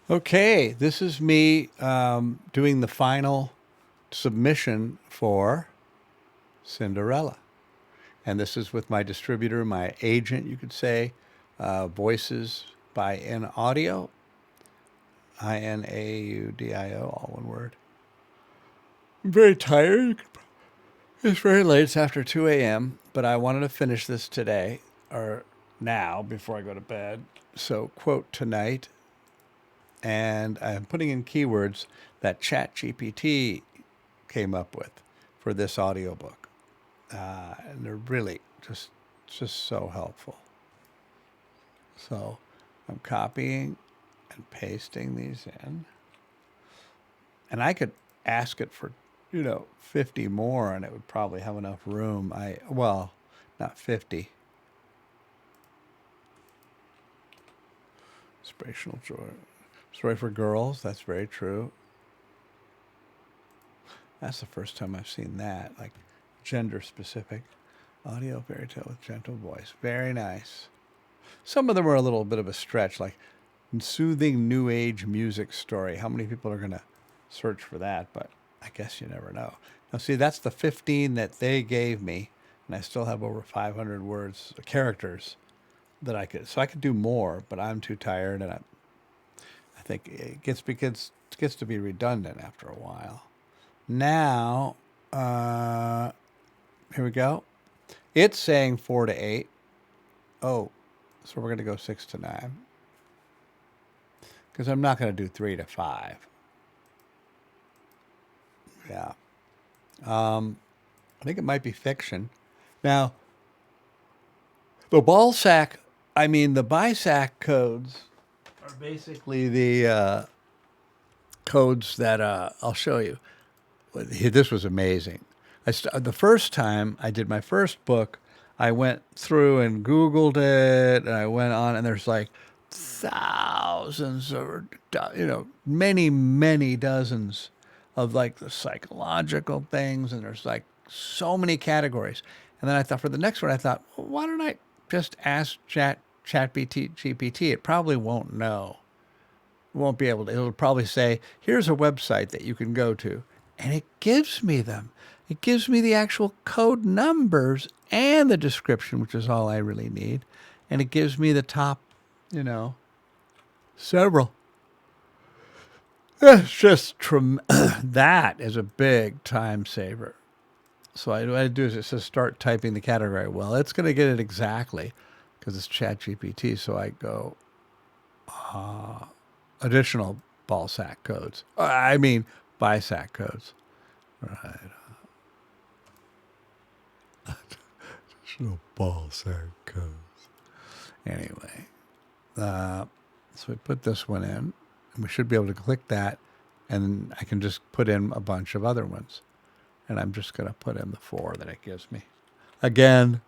Okay, this is me doing the final submission for Cinderella. And this is with my distributor, my agent, you could say, Voices by InAudio, INAUDIO, all one word. I'm very tired. It's very late. It's after 2 a.m., but I wanted to finish this today or now before I go to bed. So, quote tonight, and I'm putting in keywords that ChatGPT came up with for this audiobook. And they're really just so helpful. So I'm copying and pasting these in. And I could ask it for, 50 more and it would probably have enough room. Well, not 50. Inspirational joy. Story for girls, that's very true. That's the first time I've seen that, like gender specific. Audio fairy tale with gentle voice. Very nice. Some of them are a little bit of a stretch, like soothing new age music story. How many people are going to search for that? But I guess you never know. Now, see, that's the 15 that they gave me, and I still have over 500 words, characters that I could. So I could do more, but I'm too tired, and I think it gets to be redundant after a while. Now, here we go. It's saying 4 to 8. Oh, so we're going to go 6 to 9 because I'm not going to do 3 to 5. Yeah. I think it might be fiction. Now, the ball sack, the BISAC codes are basically the codes that I'll show you. This was amazing. The first time I did my first book, I went through and Googled it, and I went on, and there's like thousands or many, many dozens of like the psychological things, and there's like so many categories. And then I thought for the next one, I thought, well, why don't I just ask GPT? It probably won't know. Won't be able to. It'll probably say, here's a website that you can go to. And it gives me them. It gives me the actual code numbers and the description, which is all I really need. And it gives me the top, several. It's just that is a big time saver. So what I do is it says start typing the category. Well, it's going to get it exactly because it's ChatGPT. So I go additional ball sack codes. BISAC codes. Right. Additional ball sack codes. Anyway, so we put this one in, and we should be able to click that, and I can just put in a bunch of other ones. And I'm just going to put in the 4 that it gives me. Again,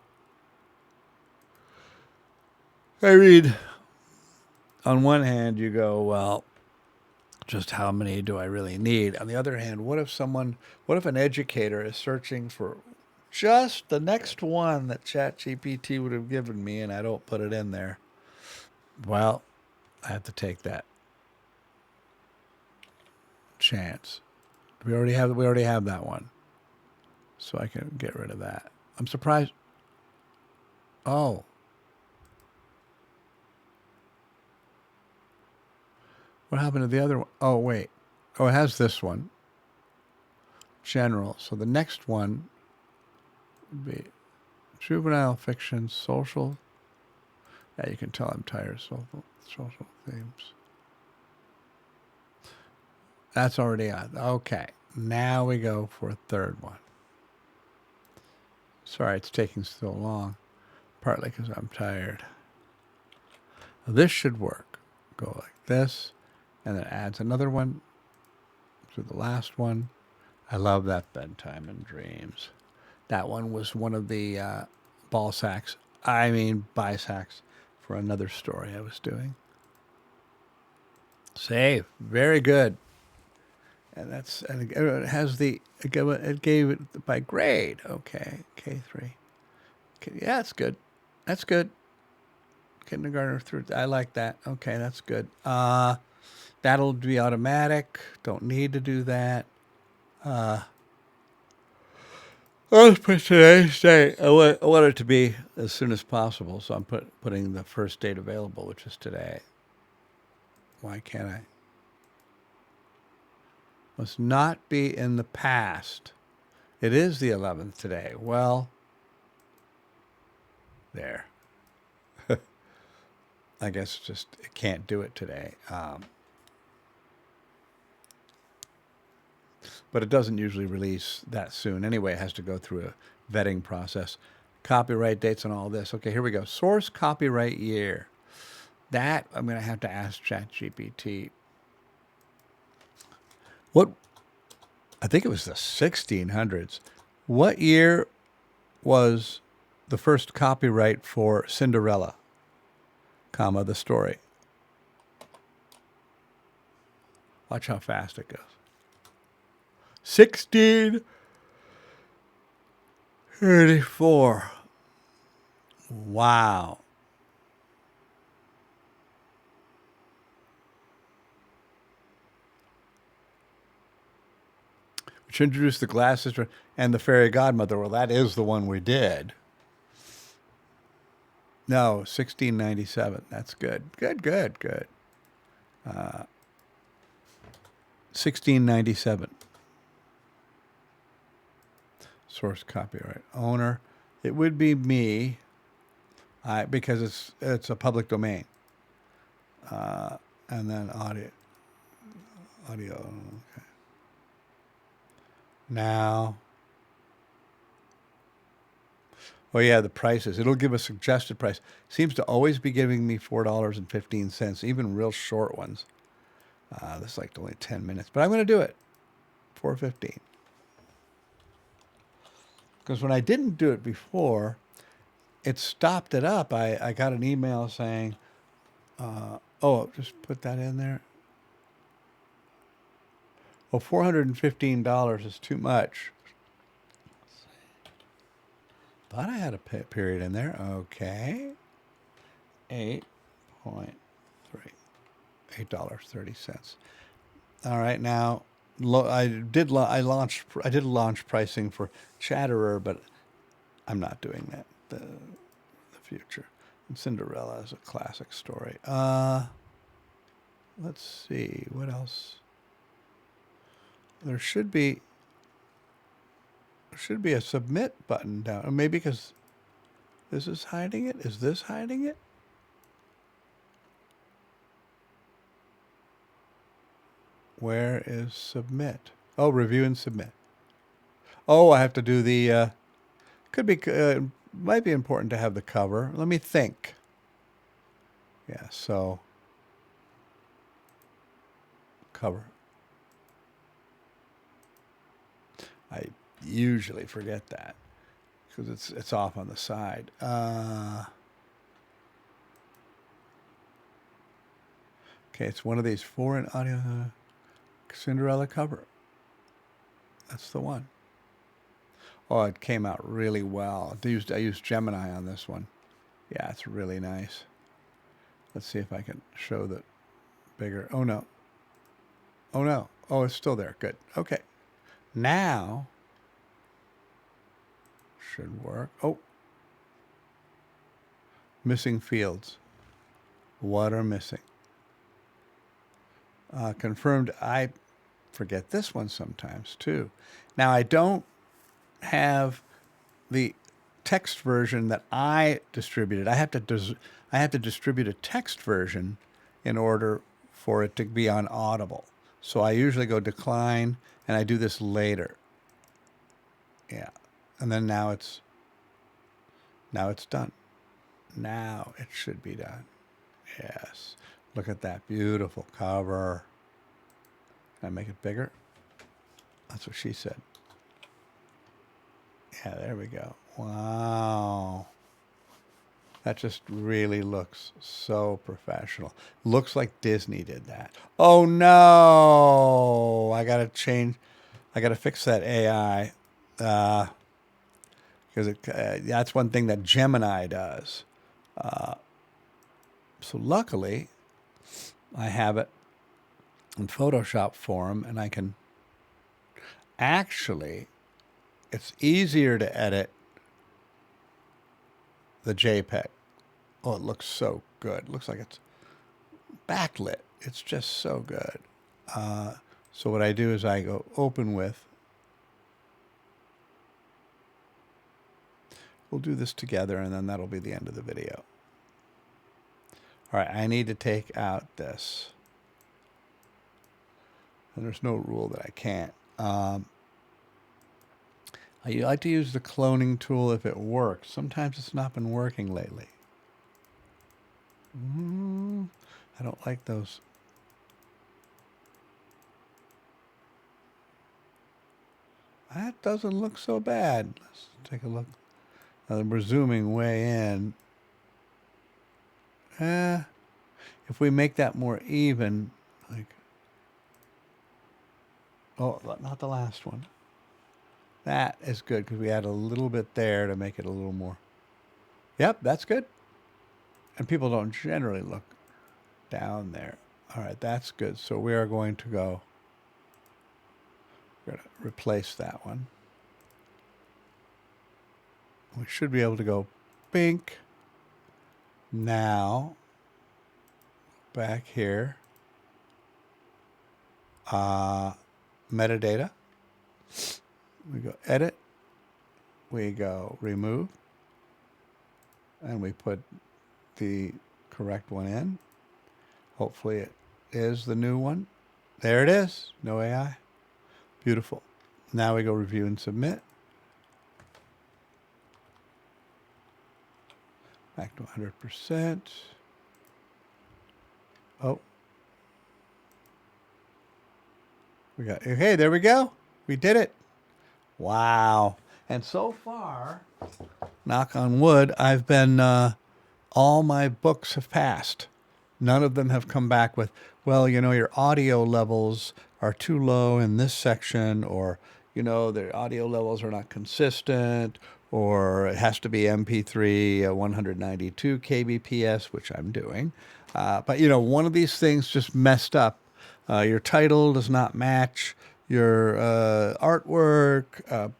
on one hand, you go, well, just how many do I really need? On the other hand, what if an educator is searching for just the next one that ChatGPT would have given me and I don't put it in there? Well, I have to take that chance. We already have that one. So I can get rid of that. I'm surprised. Oh. What happened to the other one? Oh, wait. Oh, it has this one. General. So the next one would be juvenile fiction, social. Yeah, you can tell I'm tired of social themes. That's already on. Okay. Now we go for a third one. Sorry it's taking so long. Partly because I'm tired. This should work. Go like this. And then adds another one to the last one. I love that bedtime and dreams. That one was one of the ball sacks. BISACs for another story I was doing. Save. Very good. And it has it gave it by grade. Okay, K3. Okay, yeah, that's good. That's good. Kindergarten through. I like that. Okay, that's good. That'll be automatic. Don't need to do that. Let's put today's date. I want it to be as soon as possible, so I'm putting the first date available, which is today. Why can't I? Must not be in the past. It is the 11th today. Well, there. I guess just it can't do it today. But it doesn't usually release that soon. Anyway, it has to go through a vetting process. Copyright dates and all this. Okay, here we go. Source copyright year. That I'm going to have to ask ChatGPT. What? I think it was the 1600s. What year was the first copyright for Cinderella, comma, the story? Watch how fast it goes. 1634. Wow. Which introduced the glass sister and the fairy godmother. Well, that is the one we did. No, 1697. That's good. Good. 1697. Source copyright owner. It would be me, because it's a public domain. And then audio. Okay. Now. Oh yeah, the prices. It'll give a suggested price. Seems to always be giving me $4.15, even real short ones. This is like only 10 minutes, but I'm going to do it. $4.15. Because when I didn't do it before, it stopped it up. I got an email saying, just put that in there. Oh, $415 is too much. Thought I had a period in there. Okay. 8.3. $8.30. All right, now I did launch pricing for Chatterer, but I'm not doing that. The future. And Cinderella is a classic story. Let's see what else. There should be a submit button down. Or maybe because this is hiding it. Is this hiding it? Where is submit? Oh, review and submit. Oh, I have to do the, might be important to have the cover. Let me think. Yeah, so, cover. I usually forget that because it's off on the side. Okay, it's one of these 4 in audio. Cinderella cover. That's the one. Oh, it came out really well. I used Gemini on this one. Yeah, it's really nice. Let's see if I can show the bigger. Oh no. Oh, it's still there. Good. Okay. Now should work. Oh. Missing fields. What are missing? Confirmed. I forget this one sometimes too. Now I don't have the text version that I distributed. I have to distribute a text version in order for it to be on Audible. So I usually go decline, and I do this later. Yeah, and then now it's done. Now it should be done. Yes. Look at that beautiful cover. Can I make it bigger? That's what she said. Yeah, there we go. Wow. That just really looks so professional. Looks like Disney did that. Oh no! I gotta fix that AI. Because that's one thing that Gemini does. So luckily, I have it in Photoshop for them, and I can actually, it's easier to edit the JPEG. Oh, it looks so good. It looks like it's backlit. It's just so good. So what I do is I go open with. We'll do this together, and then that'll be the end of the video. All right, I need to take out this. And there's no rule that I can't. I like to use the cloning tool if it works. Sometimes it's not been working lately. I don't like those. That doesn't look so bad. Let's take a look. We're zooming way in. If we make that more even, like, oh, not the last one. That is good because we add a little bit there to make it a little more. Yep, that's good. And people don't generally look down there. All right, that's good. So we are going to go, we're going to replace that one. We should be able to go bink. Now, back here, metadata. We go edit. We go remove. And we put the correct one in. Hopefully it is the new one. There it is. No AI. Beautiful. Now we go review and submit. Back to 100%. Oh. We got, hey, there we go. We did it. Wow. And so far, knock on wood, I've been, all my books have passed. None of them have come back with, well, you know, your audio levels are too low in this section, or, you know, the audio levels are not consistent, or it has to be MP3, 192 kbps, which I'm doing. But, you know, one of these things just messed up. Your title does not match your artwork,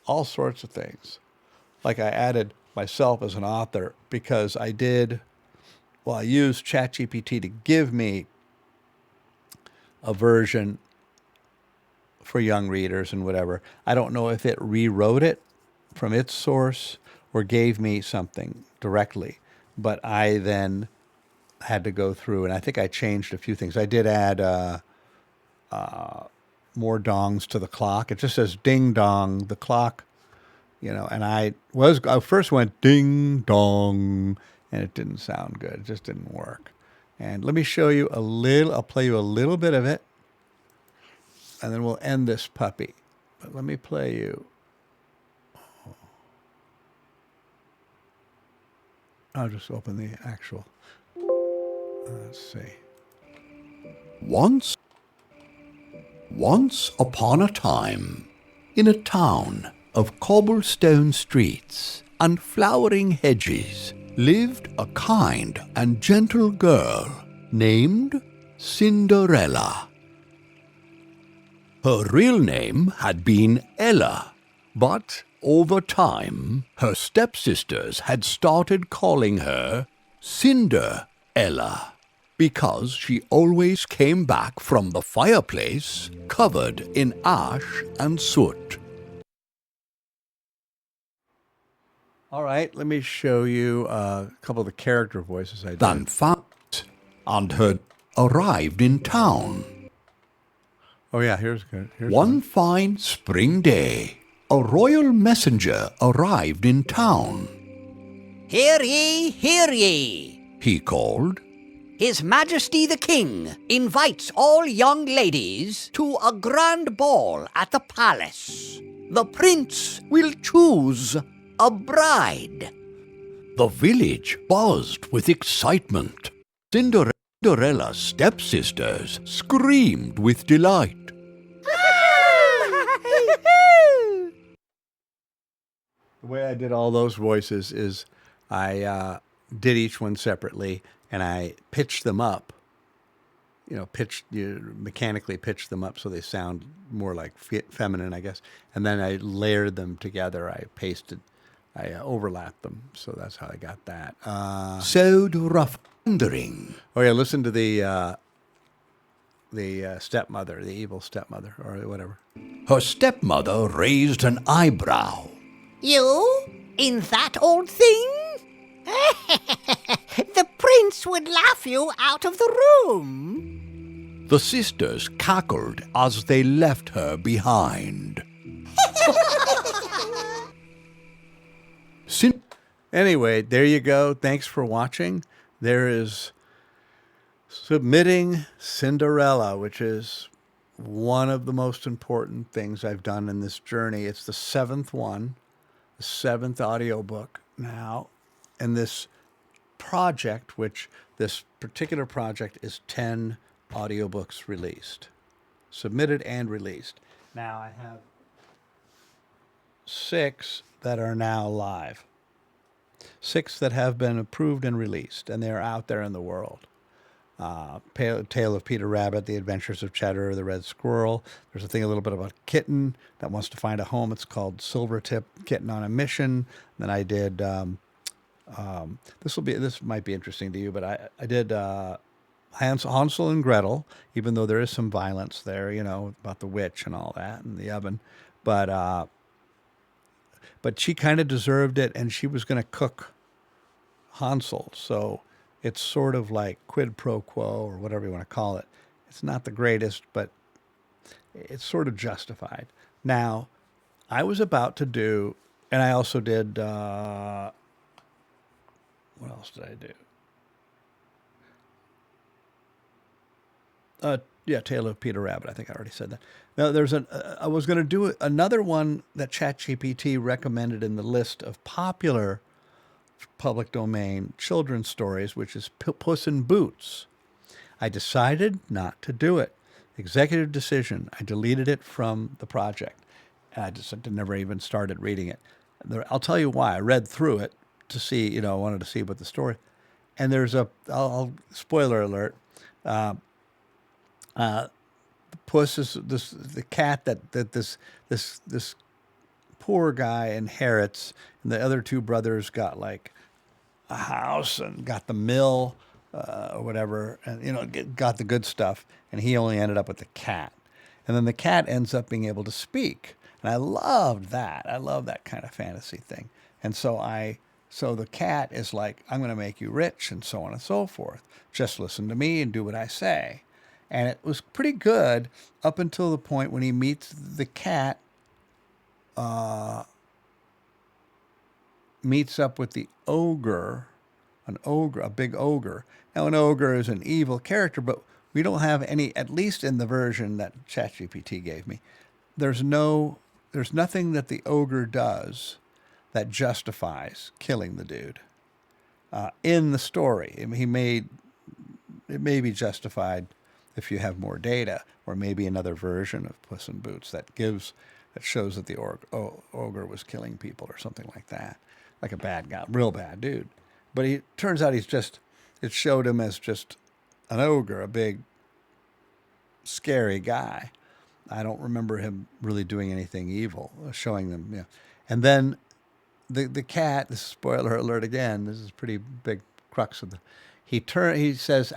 all sorts of things. Like I added myself as an author because I used ChatGPT to give me a version for young readers and whatever. I don't know if it rewrote it from its source or gave me something directly, but I then had to go through, and I think I changed a few things. I did add more dongs to the clock. It just says ding dong, the clock, you know, and I first went ding dong, and it didn't sound good. It just didn't work. And let me show you I'll play you a little bit of it, and then we'll end this puppy. But let me play you. I'll just open the actual. Let's see. Once upon a time, in a town of cobblestone streets and flowering hedges, lived a kind and gentle girl named Cinderella. Her real name had been Ella, but over time, her stepsisters had started calling her Cinderella, because she always came back from the fireplace covered in ash and soot. All right, let me show you a couple of the character voices I did. Then found and had arrived in town. Oh yeah, here's good. Here's One fine spring day, a royal messenger arrived in town. Hear ye, He called. His Majesty the King invites all young ladies to a grand ball at the palace. The prince will choose a bride. The village buzzed with excitement. Cinderella's stepsisters screamed with delight. The way I did all those voices is I did each one separately, and I pitched them up you mechanically pitch them up so they sound more like feminine, I guess. And then I layered them together. I overlapped them. So that's how I got that. Sewed rough wondering. Oh yeah, listen to the stepmother, the evil stepmother, or whatever. Her stepmother raised an eyebrow. You? In that old thing? The prince would laugh you out of the room. The sisters cackled as they left her behind. Anyway, there you go. Thanks for watching. There is submitting Cinderella, which is one of the most important things I've done in this journey. It's the seventh one, the seventh audiobook now. And this project, which this particular project is 10 audiobooks released, submitted and released. Now I have 6 that are now live, 6 that have been approved and released, and they're out there in the world. Tale of Peter Rabbit, The Adventures of Cheddar, The Red Squirrel. There's a thing a little bit about a kitten that wants to find a home. It's called Silvertip Kitten on a Mission. Then I did, this might be interesting to you, but I did Hansel and Gretel, even though there is some violence there, about the witch and all that and the oven. But she kind of deserved it, and she was going to cook Hansel. So it's sort of like quid pro quo, or whatever you want to call it. It's not the greatest, but it's sort of justified. Now, I was about to do, and I also did, what else did I do? Yeah, Tale of Peter Rabbit. I think I already said that. Now, I was going to do another one that ChatGPT recommended in the list of popular public domain children's stories, which is Puss in Boots. I decided not to do it. Executive decision. I deleted it from the project. And I just never even started reading it. I'll tell you why. I read through it to see, I wanted to see what the story. And there's I'll spoiler alert. Puss is the cat that this poor guy inherits, and the other 2 brothers got like a house and got the mill or whatever, and got the good stuff, and he only ended up with the cat. And then the cat ends up being able to speak, and I loved that. I love that kind of fantasy thing. And so the cat is like, I'm going to make you rich, and so on and so forth. Just listen to me and do what I say. And it was pretty good up until the point when he meets the cat, meets up with the ogre, a big ogre. Now, an ogre is an evil character, but we don't have any, at least in the version that ChatGPT gave me, there's nothing that the ogre does that justifies killing the dude. In the story, it may be justified if you have more data, or maybe another version of Puss in Boots that shows that the ogre was killing people or something like that, like a bad guy, real bad dude. But it turns out it showed him as just an ogre, a big, scary guy. I don't remember him really doing anything evil, showing them, And then the cat, this is spoiler alert again, this is pretty big crux of he says,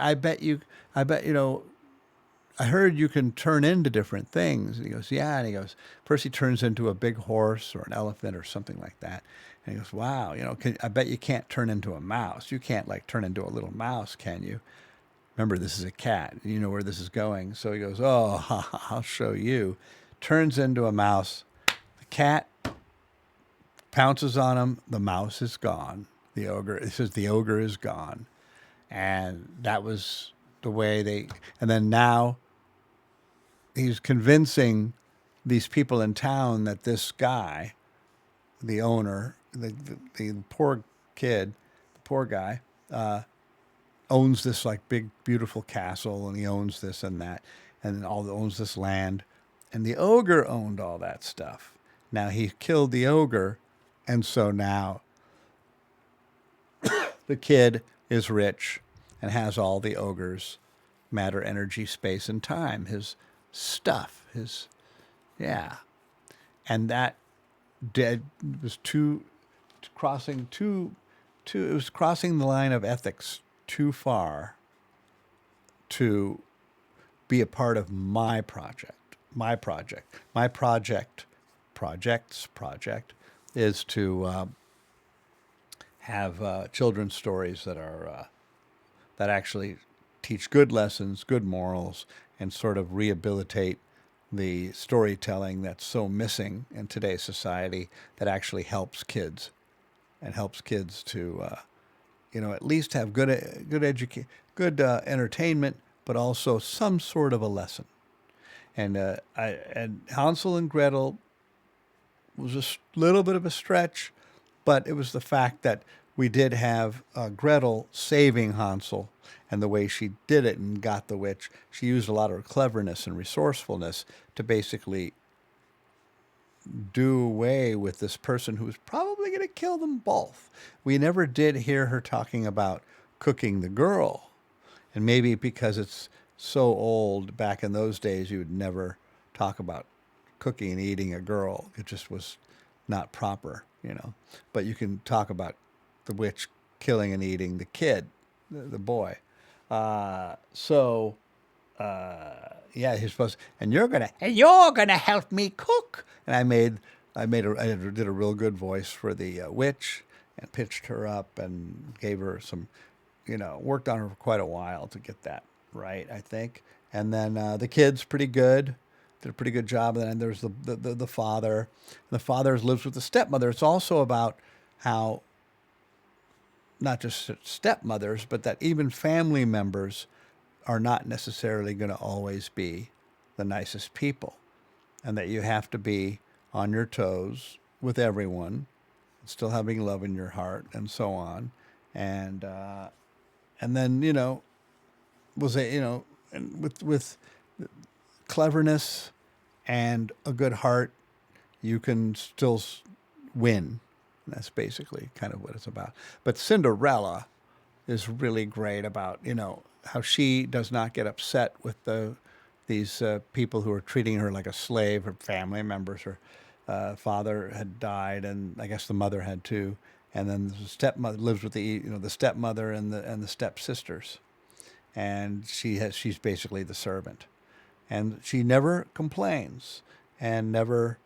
I heard you can turn into different things. And he goes, yeah. And he goes, first he turns into a big horse or an elephant or something like that. And he goes, wow, I bet you can't turn into a mouse. You can't turn into a little mouse, can you? Remember, this is a cat. You know where this is going. So he goes, oh, I'll show you. Turns into a mouse. The cat pounces on him. The mouse is gone. It says the ogre is gone. And that was the way and then now he's convincing these people in town that this guy, the owner, the poor kid, the poor guy, owns this big, beautiful castle, and he owns this and that, and owns this land. And the ogre owned all that stuff. Now he killed the ogre, and so now the kid is rich and has all the ogre's matter, energy, space, and time, his stuff, his, yeah. And that dead was crossing it was crossing the line of ethics too far to be a part of my project. My project is to have children's stories that are that actually teach good lessons, good morals, and sort of rehabilitate the storytelling that's so missing in today's society that actually helps kids and helps kids to, at least have good entertainment, but also some sort of a lesson. And and Hansel and Gretel was a little bit of a stretch, but it was the fact that we did have Gretel saving Hansel, and the way she did it and got the witch. She used a lot of her cleverness and resourcefulness to basically do away with this person who was probably going to kill them both. We never did hear her talking about cooking the girl. And maybe because it's so old, back in those days, you would never talk about cooking and eating a girl. It just was not proper, But you can talk about the witch killing and eating the kid, the boy. Yeah, he's supposed, and you're gonna help me cook. And I did a real good voice for the witch and pitched her up and gave her some, worked on her for quite a while to get that right, I think. And then the kid's pretty good, did a pretty good job. And then there's the father. The father lives with the stepmother. It's also about how not just stepmothers, but that even family members are not necessarily going to always be the nicest people, and that you have to be on your toes with everyone, still having love in your heart, and so on. And then was a and with cleverness and a good heart, you can still win. That's basically kind of what it's about. But Cinderella is really great about, how she does not get upset with these people who are treating her like a slave. Her family members, her father had died, and I guess the mother had too. And then the stepmother lives with the stepmother and the stepsisters, and she's basically the servant, and she never complains and never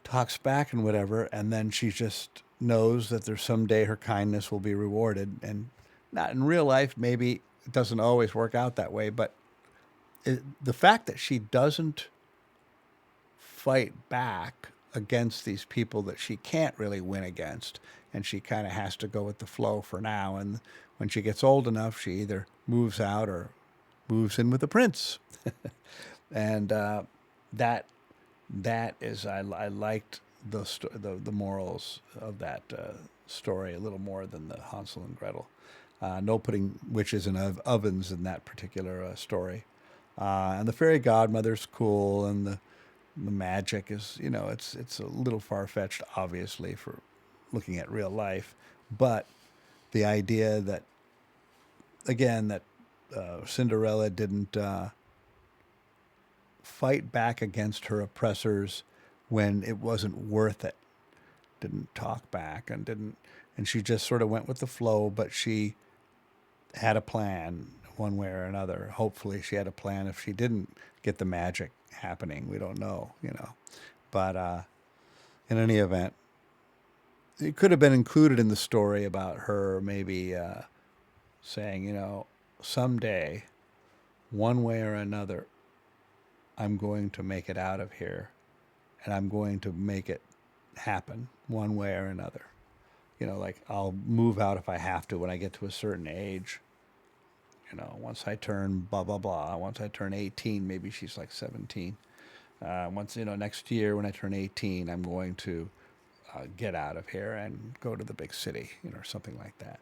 talks back and whatever, and then she just knows that there's someday her kindness will be rewarded. And not in real life, maybe it doesn't always work out that way, but the fact that she doesn't fight back against these people that she can't really win against, and she kind of has to go with the flow for now, and when she gets old enough, she either moves out or moves in with the prince. And that is, I liked the morals of that story a little more than the Hansel and Gretel. No putting witches in ovens in that particular story. And the fairy godmother's cool, and the magic is, it's a little far-fetched, obviously, for looking at real life. But the idea that, again, that Cinderella didn't fight back against her oppressors when it wasn't worth it, didn't talk back, and she just sort of went with the flow, but she had a plan one way or another. Hopefully she had a plan if she didn't get the magic happening. We don't know, But in any event, it could have been included in the story about her maybe saying, someday, one way or another, I'm going to make it out of here, and I'm going to make it happen one way or another. Like I'll move out if I have to when I get to a certain age. Once I turn blah, blah, blah. Once I turn 18, maybe she's like 17. Once, next year when I turn 18, I'm going to get out of here and go to the big city, or something like that.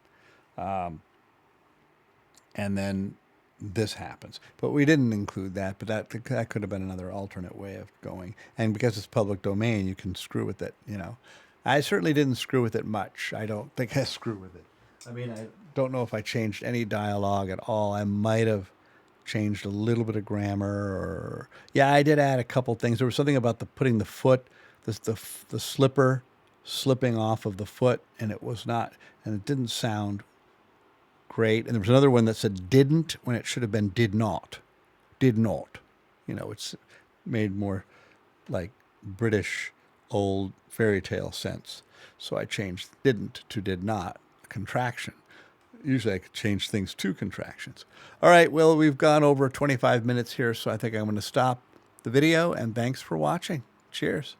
And then this happens. But we didn't include that, but that could have been another alternate way of going. And because it's public domain, you can screw with it, I certainly didn't screw with it much. I don't think I screw with it. I mean, I don't know if I changed any dialogue at all. I might have changed a little bit of grammar. Or yeah, I did add a couple things. There was something about putting the foot, the slipper slipping off of the foot, and it didn't sound great. And there was another one that said didn't when it should have been did not. Did not. It's made more like British old fairy tale sense. So I changed didn't to did not, a contraction. Usually I could change things to contractions. All right, well, we've gone over 25 minutes here, so I think I'm going to stop the video, and thanks for watching. Cheers.